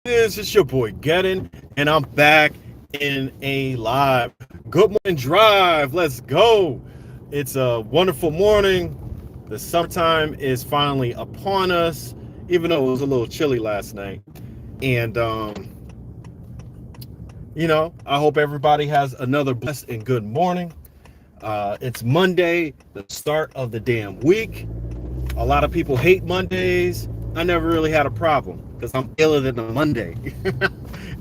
It's your boy Gettin, and I'm back in a live Good Morning Drive. Let's go. It's a wonderful morning. The summertime is finally upon us, even though it was a little chilly last night. And, I hope everybody has another blessed and good morning. It's Monday, the start of the damn week. A lot of people hate Mondays. I never really had a problem because I'm iller than a Monday.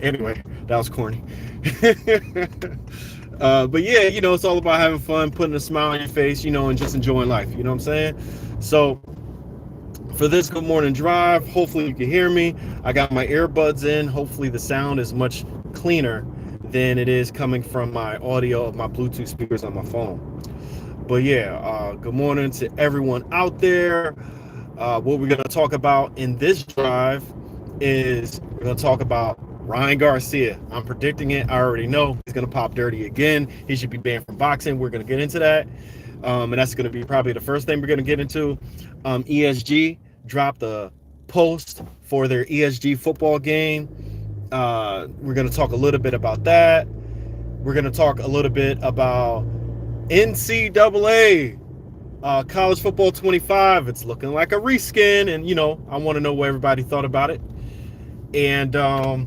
Anyway, that was corny. But yeah, it's all about having fun, putting a smile on your face, and just enjoying life. You know what I'm saying? So for this good morning drive, hopefully you can hear me. I got my earbuds in. Hopefully the sound is much cleaner than it is coming from my audio of my Bluetooth speakers on my phone. But yeah, good morning to everyone out there. What we're going to talk about in this drive is we're going to talk about Ryan Garcia. I'm predicting it. I already know he's going to pop dirty again. He should be banned from boxing. We're going to get into that. And that's going to be probably the first thing we're going to get into. ESG dropped a post for their ESG football game. We're going to talk a little bit about that. We're going to talk a little bit about NCAA college football 25. It's looking like a reskin, and I want to know what everybody thought about it, and a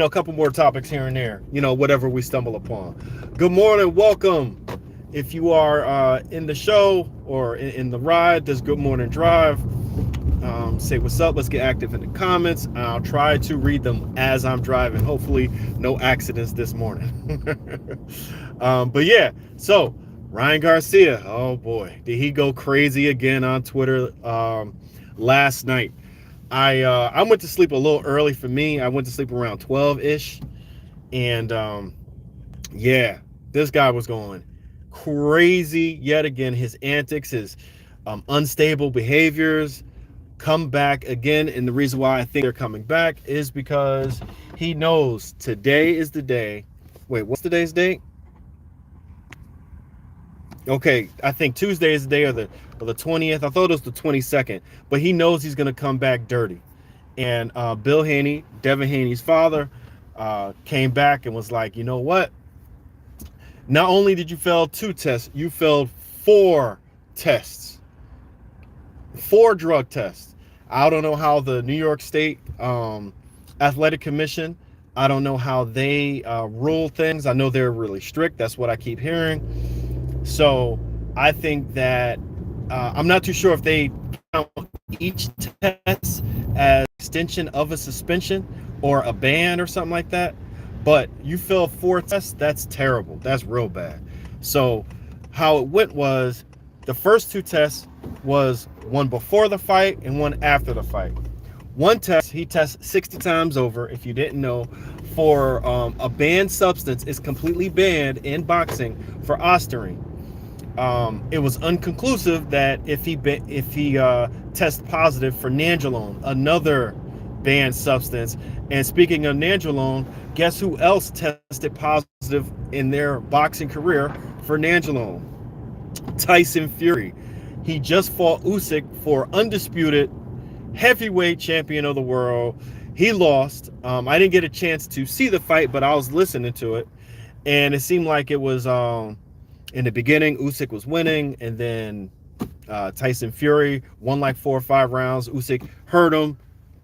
couple more topics here and there, whatever we stumble upon. Good morning, welcome. If you are in the show or in the ride, this Good Morning Drive, say what's up. Let's get active in the comments. I'll try to read them as I'm driving. Hopefully no accidents this morning. But yeah, so Ryan Garcia, oh boy, did he go crazy again on Twitter last night. I went to sleep a little early for me. I went to sleep around 12-ish. And yeah, this guy was going crazy yet again. His antics, his unstable behaviors come back again. And the reason why I think they're coming back is because he knows today is the day. Wait, what's today's date? Okay, I think Tuesday is the day of the 20th. I thought it was the 22nd, but he knows he's going to come back dirty. And Bill Haney, Devin Haney's father, came back and was like, you know what? Not only did you fail 2 tests, you failed 4 tests, 4 drug tests. I don't know how the New York State Athletic Commission, I don't know how they rule things. I know they're really strict. That's what I keep hearing. So I think that I'm not too sure if they count each test as extension of a suspension or a ban or something like that. But you failed 4 tests. That's terrible. That's real bad. So how it went was the first 2 tests was one before the fight and one after the fight. One test, he tests 60 times over, if you didn't know, for a banned substance. Is completely banned in boxing for ostarine. It was unconclusive that if he tests positive for nandrolone, another banned substance. And speaking of nandrolone, guess who else tested positive in their boxing career for nandrolone? Tyson Fury. He just fought Usyk for undisputed heavyweight champion of the world. He lost. I didn't get a chance to see the fight, but I was listening to it, and it seemed like it was in the beginning Usyk was winning, and then Tyson Fury won like 4 or 5 rounds. Usyk hurt him,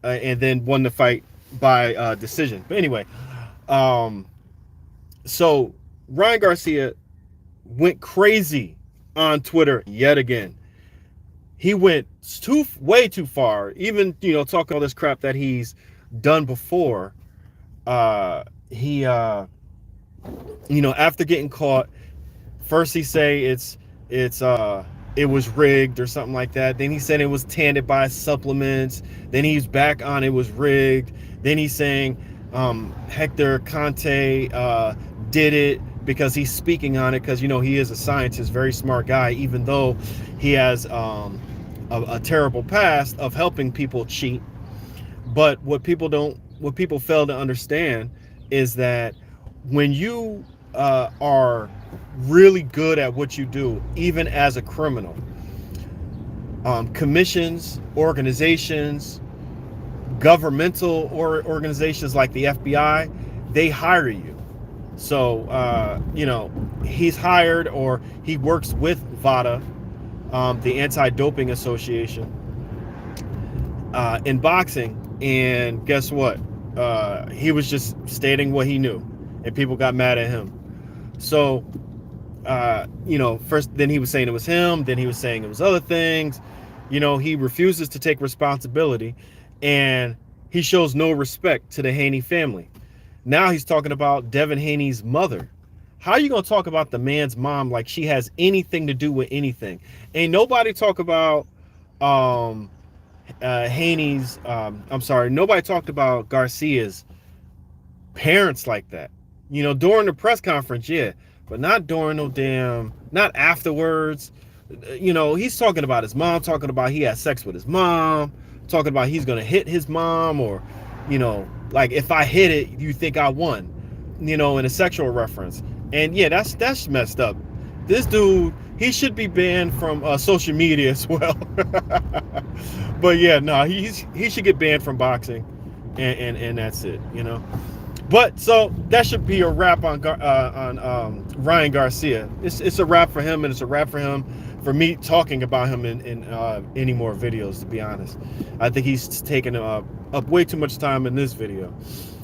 and then won the fight by decision. But anyway, so Ryan Garcia went crazy on Twitter yet again. He went way too far. Even talking all this crap that he's done before. He after getting caught, first he say it was rigged or something like that. Then he said it was tainted by supplements. Then he's back on it was rigged. Then he's saying Hector Conte did it because he's speaking on it because he is a scientist, very smart guy, even though he has a terrible past of helping people cheat. But what people fail to understand is that when you are really good at what you do, even as a criminal, commissions, organizations, governmental organizations like the FBI, they hire you. So, he's hired, or he works with VADA, the Anti-Doping Association, in boxing. And guess what? He was just stating what he knew, and people got mad at him. So, first, then he was saying it was him, then he was saying it was other things. He refuses to take responsibility, and he shows no respect to the Haney family. Now he's talking about Devin Haney's mother. How are you going to talk about the man's mom like she has anything to do with anything? Ain't nobody talk about Haney's, nobody talked about Garcia's parents like that. During the press conference, yeah, but not during not afterwards. He's talking about his mom, talking about he had sex with his mom, talking about he's going to hit his mom, or, like, if I hit it, you think I won, in a sexual reference. And yeah, that's messed up. This dude, he should be banned from social media as well. But yeah, no, he should get banned from boxing, and that's it, But so that should be a wrap on Ryan Garcia. It's a wrap for him, and it's a wrap for him for me talking about him in any more videos. To be honest, I think he's taken up way too much time in this video.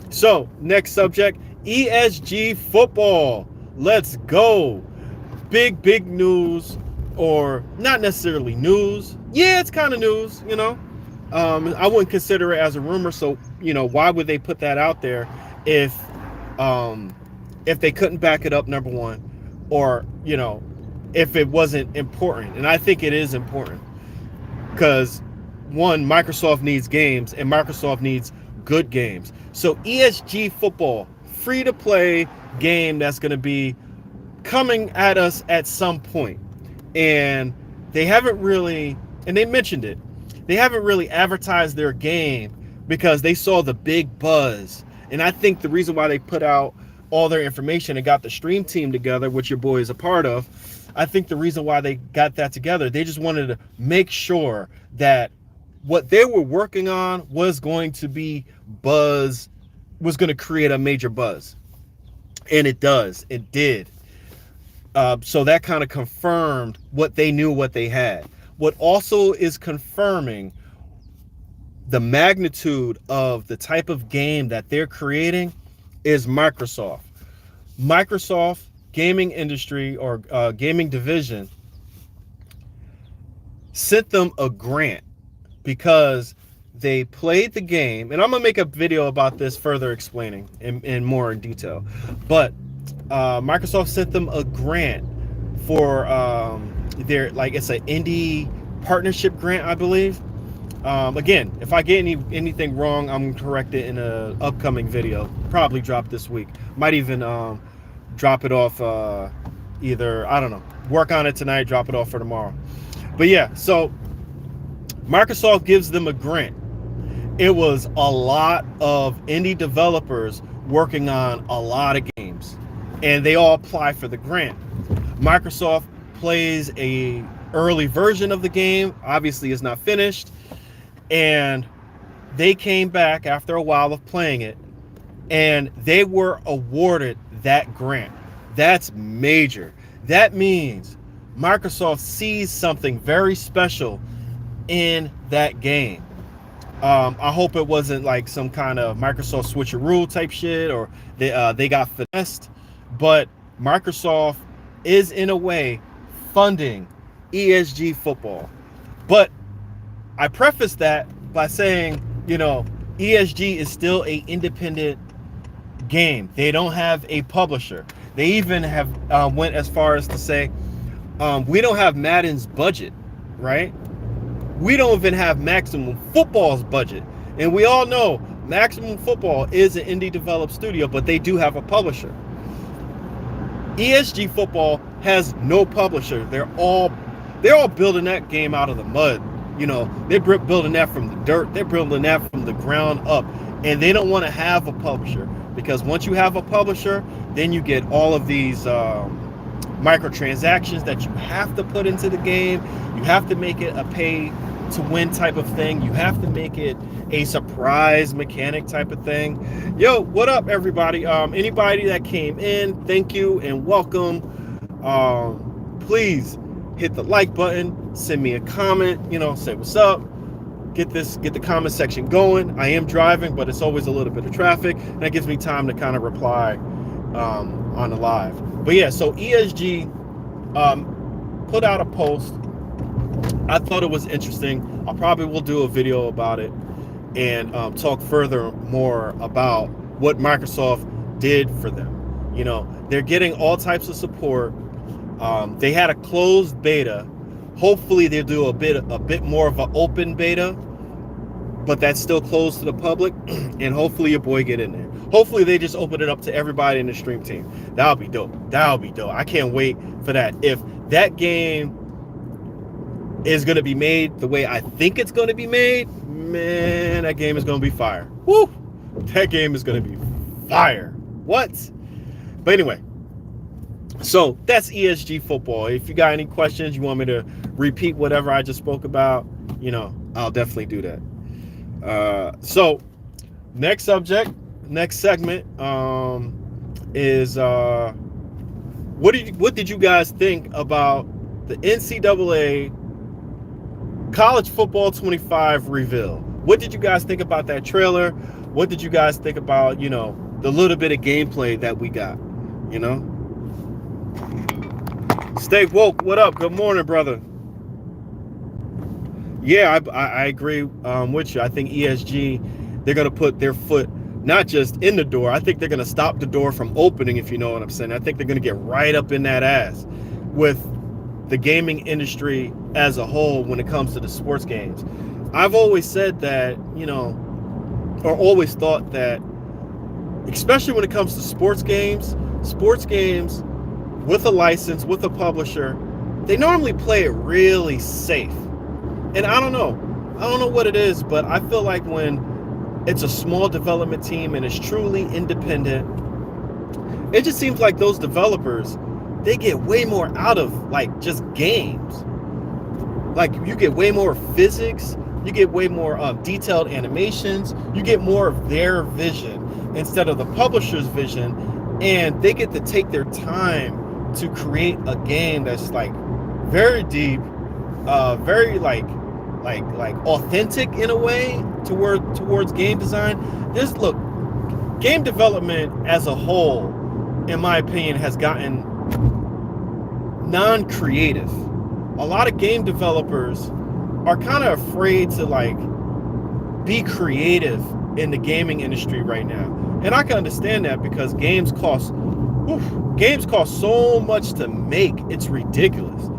So next subject, ESG football. Let's go. Big news, or not necessarily news. Yeah, it's kind of news. I wouldn't consider it as a rumor. So why would they put that out there if they couldn't back it up, number one, or if it wasn't important? And I think it is important, because one, Microsoft needs games, and Microsoft needs good games. So ESG football, free to play game that's going to be coming at us at some point. And they haven't really, and they mentioned it, they haven't really advertised their game because they saw the big buzz. And I think the reason why they put out all their information and got the stream team together, which your boy is a part of, I think the reason why they got that together, they just wanted to make sure that what they were working on was going to be buzz, was going to create a major buzz. And it does. It did. So that kind of confirmed what they knew, what they had. What also is confirming the magnitude of the type of game that they're creating is Microsoft. Microsoft gaming industry, or gaming division, sent them a grant because they played the game. And I'm going to make a video about this, further explaining in more in detail. But Microsoft sent them a grant for their, like, it's an indie partnership grant, I believe. Again, if I get anything wrong, I'm gonna correct it in a upcoming video. Probably drop this week. Might even drop it off either, I don't know, work on it tonight, drop it off for tomorrow. But yeah, so Microsoft gives them a grant. It was a lot of indie developers working on a lot of games, and they all apply for the grant. Microsoft plays a early version of the game. Obviously, it's not finished. And they came back after a while of playing it, and they were awarded that grant. That's major. That means Microsoft sees something very special in that game. I hope it wasn't like some kind of Microsoft switcheroo type shit, or they got finessed. But Microsoft is, in a way, funding ESG football. But I preface that by saying, ESG is still an independent game. They don't have a publisher. They even have went as far as to say, we don't have Madden's budget, right? We don't even have Maximum Football's budget. And we all know Maximum Football is an indie developed studio, but they do have a publisher. ESG football has no publisher. They're all building that game out of the mud. They're building that from the dirt. They're building that from the ground up. And they don't want to have a publisher, because once you have a publisher, then you get all of these microtransactions that you have to put into the game. You have to make it a pay to win type of thing. You have to make it a surprise mechanic type of thing. Yo, what up, everybody? Anybody that came in, thank you and welcome. Please hit the like button, send me a comment, say what's up. Get the comment section going. I am driving, but it's always a little bit of traffic, and that gives me time to kind of reply on the live. But yeah, so ESG put out a post. I thought it was interesting. I probably will do a video about it and talk further more about what Microsoft did for them. They're getting all types of support. They had a closed beta. Hopefully they'll do a bit more of an open beta, but that's still closed to the public. And hopefully your boy get in there. Hopefully they just open it up to everybody in the stream team. That'll be dope. I can't wait for that. If that game is going to be made the way I think it's going to be made, man, that game is going to be fire. Woo! That game is going to be fire. What? But anyway, so that's ESG football. If you got any questions, you want me to repeat whatever I just spoke about, I'll definitely do that. So next segment is what did you guys think about the NCAA College Football 25 reveal? What did you guys think about that trailer? What did you guys think about, the little bit of gameplay that we got, Stay woke. What up? Good morning, brother. Yeah, I agree with you. I think ESG, they're going to put their foot not just in the door. I think they're going to stop the door from opening, if you know what I'm saying. I think they're going to get right up in that ass with the gaming industry as a whole when it comes to the sports games. I've always said that, or always thought that, especially when it comes to sports games with a license, with a publisher, they normally play it really safe. And I don't know what it is, but I feel like when it's a small development team and it's truly independent, it just seems like those developers, they get way more out of like just games. Like you get way more physics, you get way more detailed animations, you get more of their vision instead of the publisher's vision, and they get to take their time to create a game that's like very deep, very like authentic in a way towards game design. Look, game development as a whole, in my opinion, has gotten non-creative. A lot of game developers are kind of afraid to like be creative in the gaming industry right now. And I can understand that because games cost so much to make. It's ridiculous.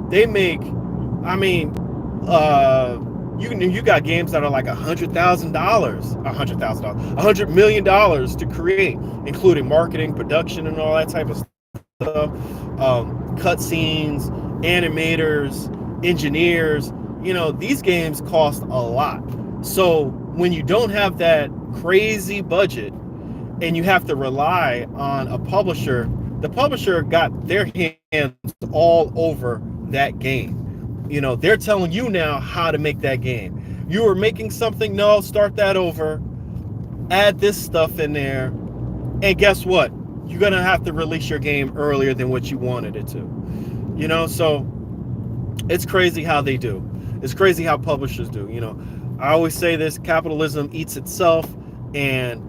They make, you got games that are like $100 million to create, including marketing, production, and all that type of stuff. Cutscenes, animators, engineers, these games cost a lot. So when you don't have that crazy budget and you have to rely on a publisher, the publisher got their hands all over that game. They're telling you now how to make that game. You were making something, no, start that over, add this stuff in there, and guess what? You're gonna have to release your game earlier than what you wanted it to. So it's crazy how they do. It's crazy how publishers do. I always say this: capitalism eats itself, and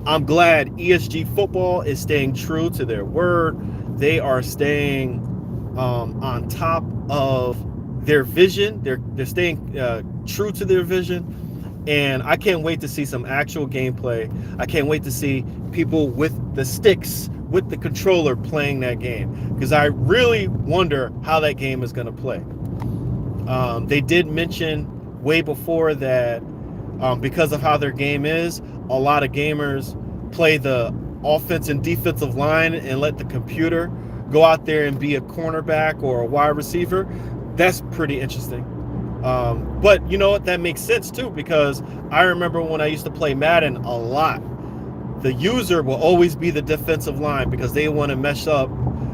I'm glad ESG football is staying true to their word. They are staying on top of their vision. They're staying true to their vision, and I can't wait to see some actual gameplay. I can't wait to see people with the sticks, with the controller, playing that game, because I really wonder how that game is going to play. They did mention way before that because of how their game is, a lot of gamers play the offense and defensive line and let the computer go out there and be a cornerback or a wide receiver. That's pretty interesting. But you know what? That makes sense too, because I remember when I used to play Madden a lot, the user will always be the defensive line because they want to mess up.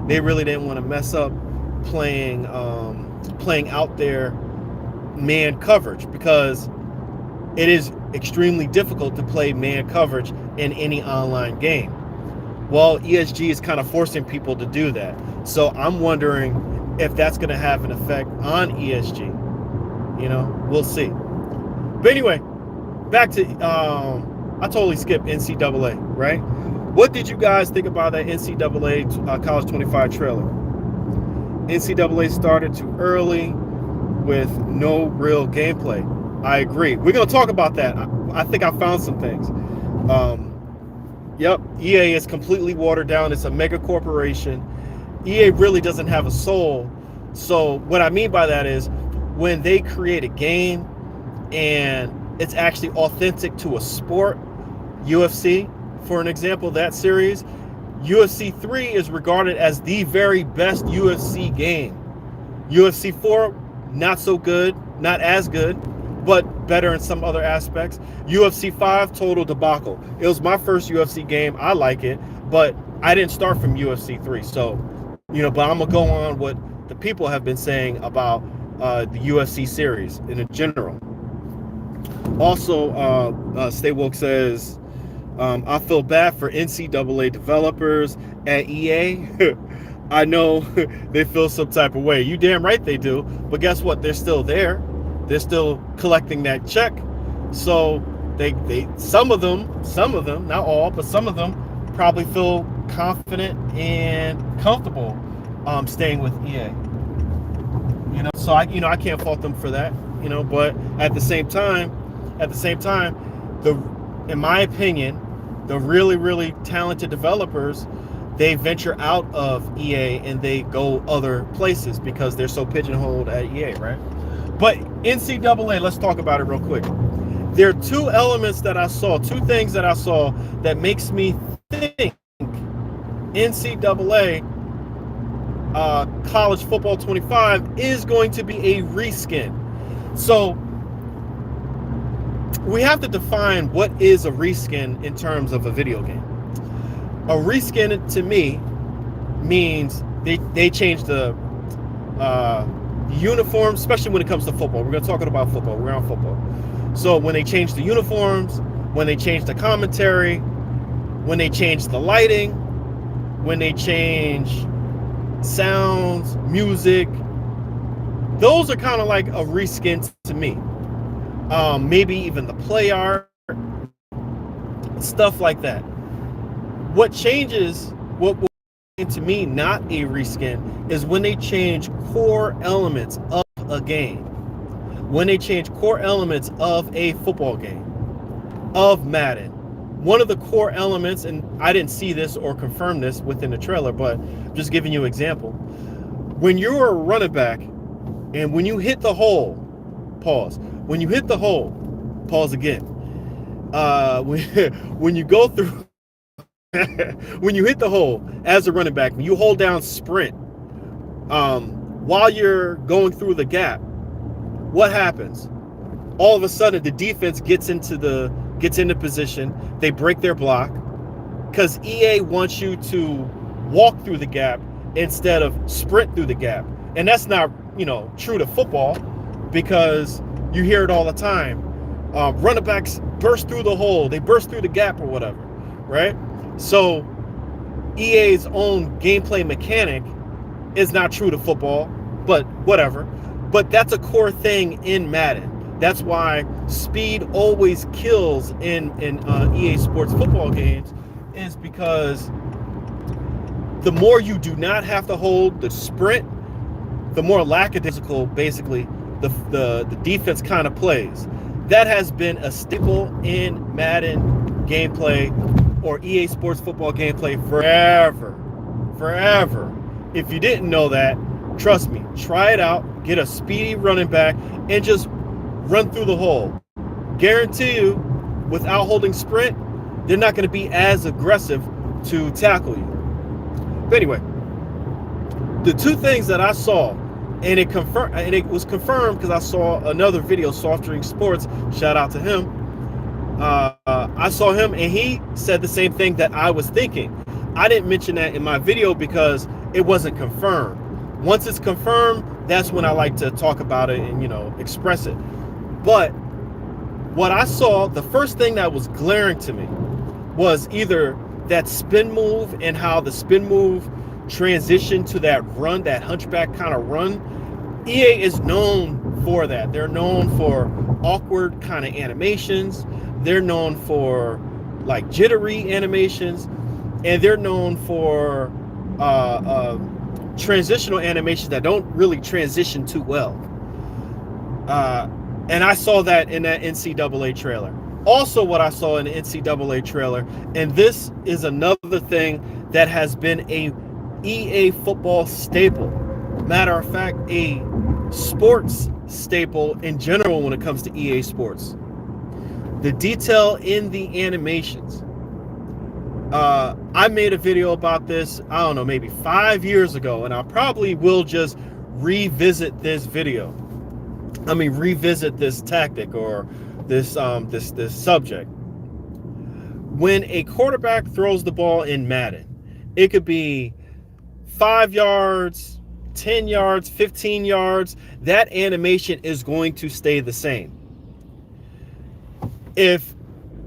They really didn't want to mess up playing out there man coverage, because it is extremely difficult to play man coverage in any online game. Well, ESG is kind of forcing people to do that. So I'm wondering if that's going to have an effect on ESG. You know, we'll see. But anyway, back to, I totally skipped NCAA, right? What did you guys think about that NCAA College 25 trailer? NCAA started too early with no real gameplay. I agree. We're going to talk about that. I think I found some things. Yep, EA is completely watered down. It's a mega corporation. EA really doesn't have a soul. So what I mean by that is when they create a game and it's actually authentic to a sport, UFC, for an example, that series, UFC 3 is regarded as the very best UFC game. UFC 4, not so good, not as good, but better in some other aspects. UFC 5, total debacle. It was my first UFC game. I like it, but I didn't start from UFC 3. So, you know, but I'm going to go on what the people have been saying about the UFC series in general. Also, Stay Woke says, I feel bad for NCAA developers at EA. I know they feel some type of way. You damn right they do. But guess what? They're still there. They're still collecting that check. So they some of them, not all, but some of them probably feel confident and comfortable staying with EA. You know, so I can't fault them for that, you know, but at the same time, in my opinion, the really, really talented developers, they venture out of EA and they go other places because they're so pigeonholed at EA, right? But NCAA, let's talk about it real quick. There are two things that I saw that makes me think NCAA College Football 25 is going to be a reskin. So we have to define what is a reskin in terms of a video game. A reskin to me means they change the uniforms, especially when it comes to football. We're going to talk about football. We're on football. So when they change the uniforms, when they change the commentary, when they change the lighting, when they change sounds, music, those are kind of like a reskin to me. Maybe even the play art, stuff like that. What changes, what to me not a reskin, is when they change core elements of a game. When they change core elements of a football game, of Madden. One of the core elements, and I didn't see this or confirm this within the trailer, but just giving you an example. When you're a running back and when you hit the hole, pause. When you hit the hole, pause again. When you go through, when you hit the hole as a running back, when you hold down sprint, while you're going through the gap, what happens? All of a sudden, the defense gets into position. They break their block because EA wants you to walk through the gap instead of sprint through the gap. And that's not, true to football, because you hear it all the time. Running backs burst through the hole. They burst through the gap or whatever, right? So EA's own gameplay mechanic is not true to football, but whatever. But that's a core thing in Madden. That's why speed always kills in EA Sports football games, is because the more you do not have to hold the sprint, the more lackadaisical, basically, the defense kind of plays. That has been a staple in Madden gameplay or EA Sports football gameplay forever. If you didn't know that, trust me, try it out. Get a speedy running back and just run through the hole. Guarantee you, without holding sprint, they're not going to be as aggressive to tackle you. But anyway, the two things that I saw, and it was confirmed because I saw another video, Soft Drink Sports, shout out to him. I saw him and he said the same thing that I was thinking. I didn't mention that in my video because it wasn't confirmed. Once it's confirmed, that's when I like to talk about it and, express it. But what I saw, the first thing that was glaring to me was either that spin move and how the spin move transitioned to that run, that hunchback kind of run. EA is known for that. They're known for awkward kind of animations. They're known for like jittery animations, and they're known for transitional animations that don't really transition too well. And I saw that in that NCAA trailer. Also, what I saw in the NCAA trailer, and this is another thing that has been a EA football staple. Matter of fact, a sports staple in general when it comes to EA Sports. The detail in the animations. I made a video about this, I don't know, maybe 5 years ago, and I probably will just revisit this video. Revisit this tactic or this subject. When a quarterback throws the ball in Madden, it could be 5 yards, 10 yards, 15 yards. That animation is going to stay the same. If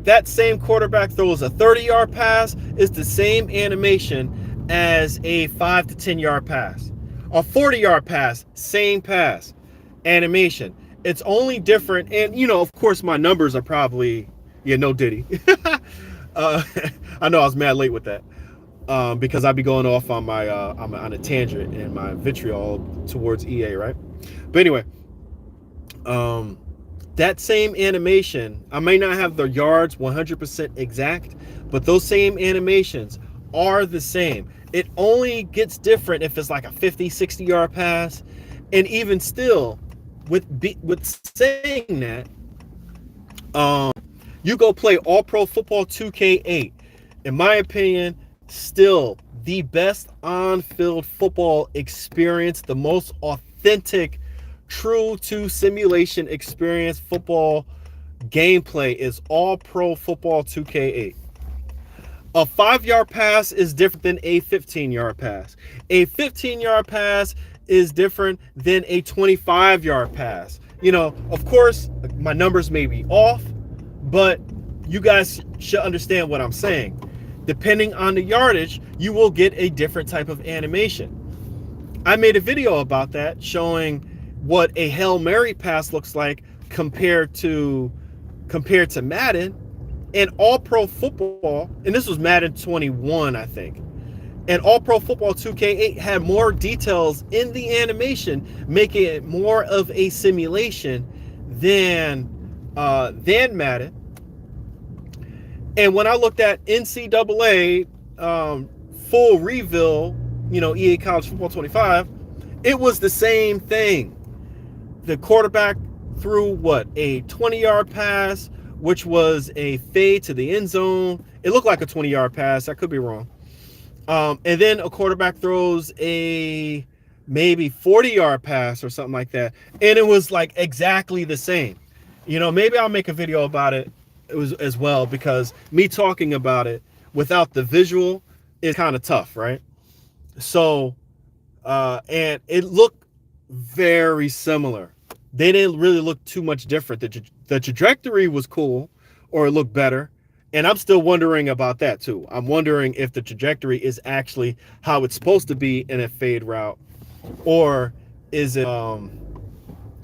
that same quarterback throws a 30-yard pass, it's the same animation as a 5 to 10-yard pass. A 40-yard pass, same pass, animation. It's only different, and of course my numbers are probably no diddy. I know I was mad late with that because I'd be going off on my on a tangent and my vitriol towards EA, right? But anyway, that same animation, I may not have the yards 100% exact, but those same animations are the same. It only gets different if it's like a 50, 60-yard pass, and even still, with saying that, you go play All Pro Football 2K8. In my opinion, still the best on-field football experience, the most authentic, true to simulation experience football gameplay is All Pro Football 2K8. A 5-yard pass is different than a 15-yard pass. A 15-yard pass is different than a 25-yard pass. Of course, my numbers may be off, but you guys should understand what I'm saying. Depending on the yardage, you will get a different type of animation. I made a video about that showing what a Hail Mary pass looks like compared to Madden. And All Pro Football, and this was Madden 21, I think. And All Pro Football 2K8 had more details in the animation, making it more of a simulation than Madden. And when I looked at NCAA full reveal, EA College Football 25, it was the same thing. The quarterback threw a 20-yard pass, which was a fade to the end zone. It looked like a 20-yard pass. I could be wrong. And then a quarterback throws a maybe 40-yard pass or something like that. And it was like exactly the same. Maybe I'll make a video about it as well, because me talking about it without the visual is kind of tough, right? So, and it looked very similar. They didn't really look too much different. The trajectory was cool, or it looked better. And I'm still wondering about that too. I'm wondering if the trajectory is actually how it's supposed to be in a fade route, or is it, but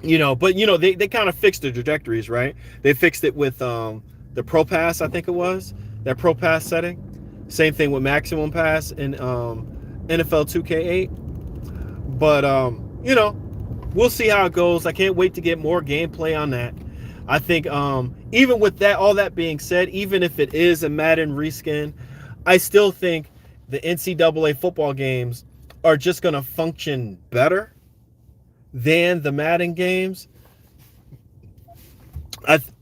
they kind of fixed the trajectories, right? They fixed it with the Pro Pass, I think it was, that Pro Pass setting. Same thing with Maximum Pass in NFL 2K8. But, we'll see how it goes. I can't wait to get more gameplay on that. I think even with that, all that being said, even if it is a Madden reskin, I still think the NCAA football games are just going to function better than the Madden games.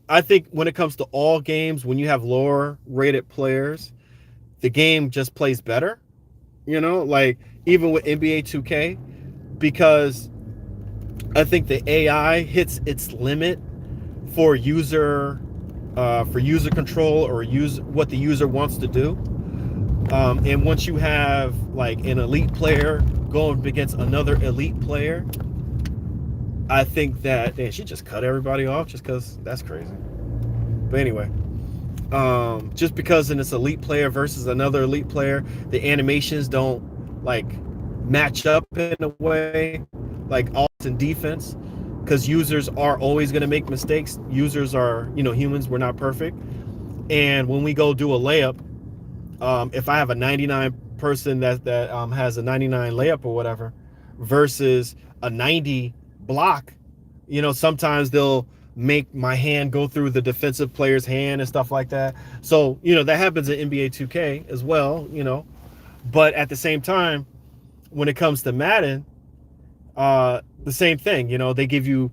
I think when it comes to all games, when you have lower rated players, the game just plays better, like even with NBA 2K, because I think the AI hits its limit for user control or what the user wants to do. And once you have like an elite player going against another elite player, I think that she just cut everybody off just because that's crazy. But anyway, just because in this elite player versus another elite player, the animations don't like match up in a way, like offense and defense, because users are always going to make mistakes. Users are, humans. We're not perfect. And when we go do a layup, if I have a 99 person that has a 99 layup or whatever versus a 90 block, sometimes they'll make my hand go through the defensive player's hand and stuff like that. So, that happens in NBA 2K as well, But at the same time, when it comes to Madden, the same thing, they give you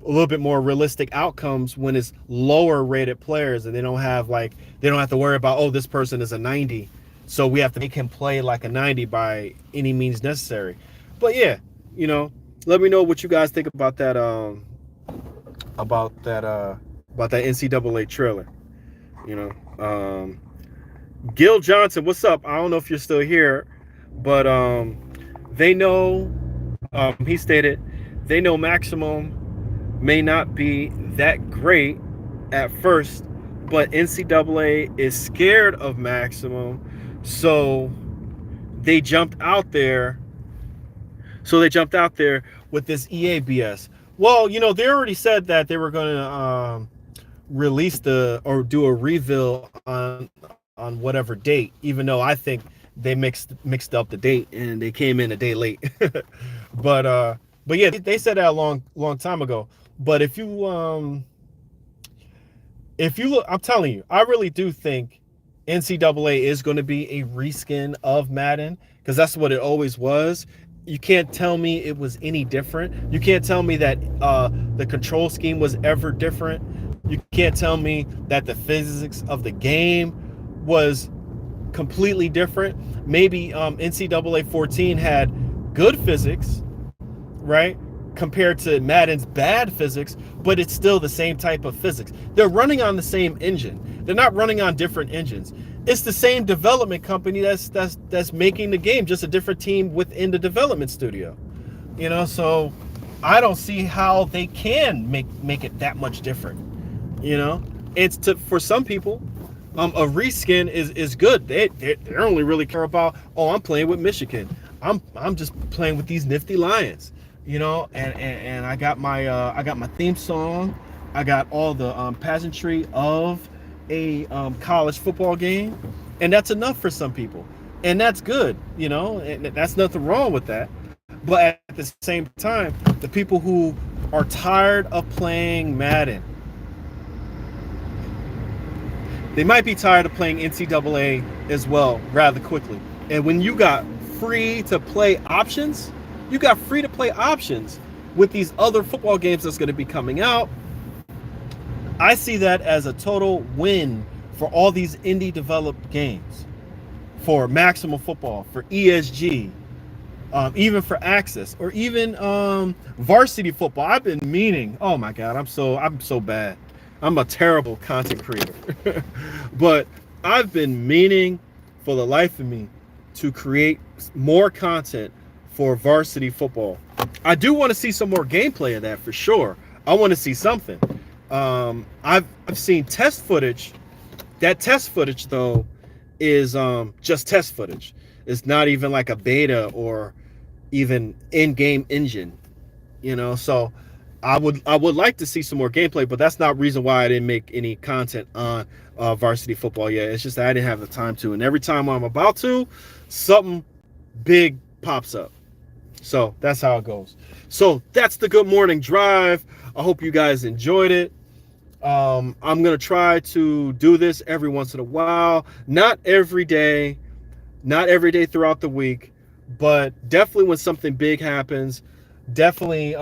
a little bit more realistic outcomes when it's lower rated players and they don't have to worry about, oh, this person is a 90, so we have to make him play like a 90 by any means necessary. But yeah, let me know what you guys think about that NCAA trailer. Gil Johnson, what's up? I don't know if you're still here, but they know, he stated, they know Maximum may not be that great at first, but NCAA is scared of Maximum, so they jumped out there. With this EA BS. Well, they already said that they were going to release or do a reveal on whatever date, even though I think they mixed up the date and they came in a day late. but yeah, they said that a long time ago. But if you look, I'm telling you, I really do think NCAA is going to be a reskin of Madden, because that's what it always was. You can't tell me it was any different. You can't tell me that the control scheme was ever different. You can't tell me that the physics of the game was completely different. Maybe NCAA 14 had good physics, right, compared to Madden's bad physics, but it's still the same type of physics. They're running on the same engine. They're not running on different engines. It's the same development company that's making the game, just a different team within the development studio. So I don't see how they can make it that much different. It's for some people, a reskin is good. They only really care about, oh, I'm playing with Michigan. I'm just playing with these nifty Lions. And I got my theme song. I got all the pageantry of a college football game, and that's enough for some people, and that's good, and that's nothing wrong with that. But at the same time, the people who are tired of playing Madden, they might be tired of playing NCAA as well rather quickly. And when you got free to play options with these other football games that's going to be coming out, I see that as a total win for all these indie developed games, for Maximum Football, for ESG, even for Access, or even Varsity Football. I've been meaning, oh my God, I'm so bad. I'm a terrible content creator. But I've been meaning for the life of me to create more content for Varsity Football. I do want to see some more gameplay of that for sure. I want to see something. I've seen test footage. That test footage though is just test footage. It's not even like a beta or even in-game engine, so I would like to see some more gameplay, but that's not reason why I didn't make any content on Varsity Football yet. It's just that I didn't have the time to, and every time I'm about to, something big pops up. So that's how it goes. So that's the Good Morning Drive. I hope you guys enjoyed it. I'm going to try to do this every once in a while. Not every day throughout the week, but definitely when something big happens, definitely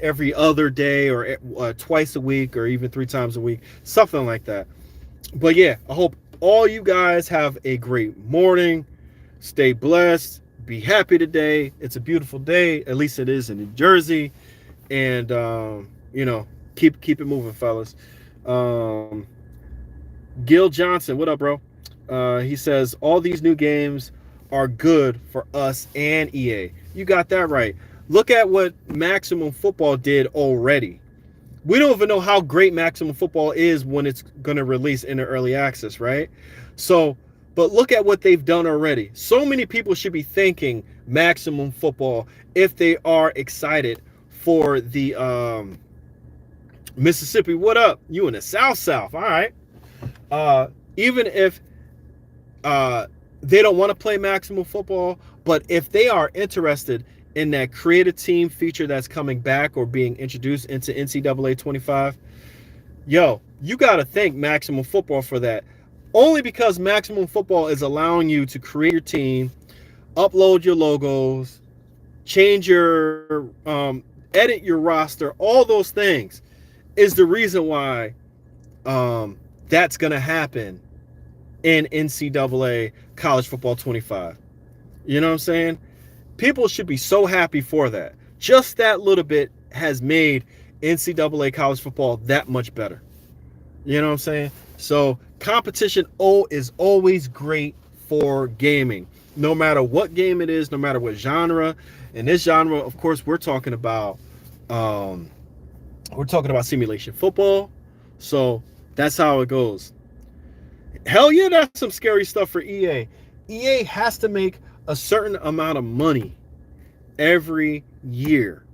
every other day, or twice a week, or even 3 times a week, something like that. But yeah, I hope all you guys have a great morning. Stay blessed. Be happy today. It's a beautiful day. At least it is in New Jersey. And keep it moving, fellas. Gil Johnson, what up, bro? He says all these new games are good for us and EA. You got that right. Look at what Maximum Football did already. We don't even know how great Maximum Football is when it's going to release in the early access, right? So, but look at what they've done already. So many people should be thanking Maximum Football if they are excited for the Mississippi. What up? You in the South? All right. Even if they don't want to play Maximum Football, but if they are interested in that creative team feature that's coming back or being introduced into NCAA 25, yo, you got to thank Maximum Football for that. Only because Maximum Football is allowing you to create your team, upload your logos, change your, edit your roster, all those things is the reason why that's going to happen in NCAA College Football 25. You know what I'm saying? People should be so happy for that. Just that little bit has made NCAA college football that much better. You know what I'm saying? So competition is always great for gaming. No matter what game it is, no matter what genre. In this genre, of course, we're talking about simulation football. So that's how it goes. Hell yeah, that's some scary stuff for EA. EA has to make a certain amount of money every year,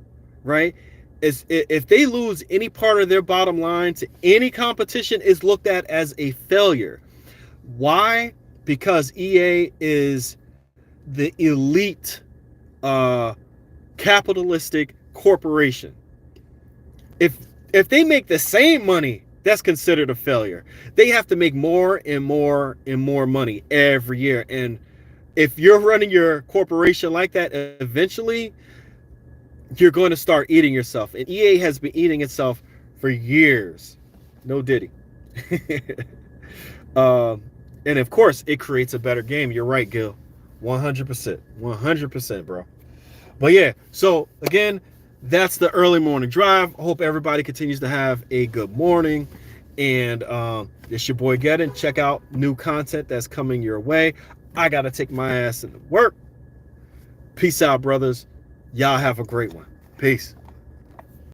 right? If they lose any part of their bottom line to any competition, is looked at as a failure. Why? Because EA is the elite capitalistic corporation. If they make the same money, that's considered a failure. They have to make more and more and more money every year. And if you're running your corporation like that, eventually you're going to start eating yourself. And EA has been eating itself for years. No diddy. And of course, it creates a better game. You're right, Gil. 100%. 100%, bro. But yeah, so again, that's the early morning drive. I hope everybody continues to have a good morning. And it's your boy Gedden. Check out new content that's coming your way. I got to take my ass into work. Peace out, brothers. Y'all have a great one. Peace.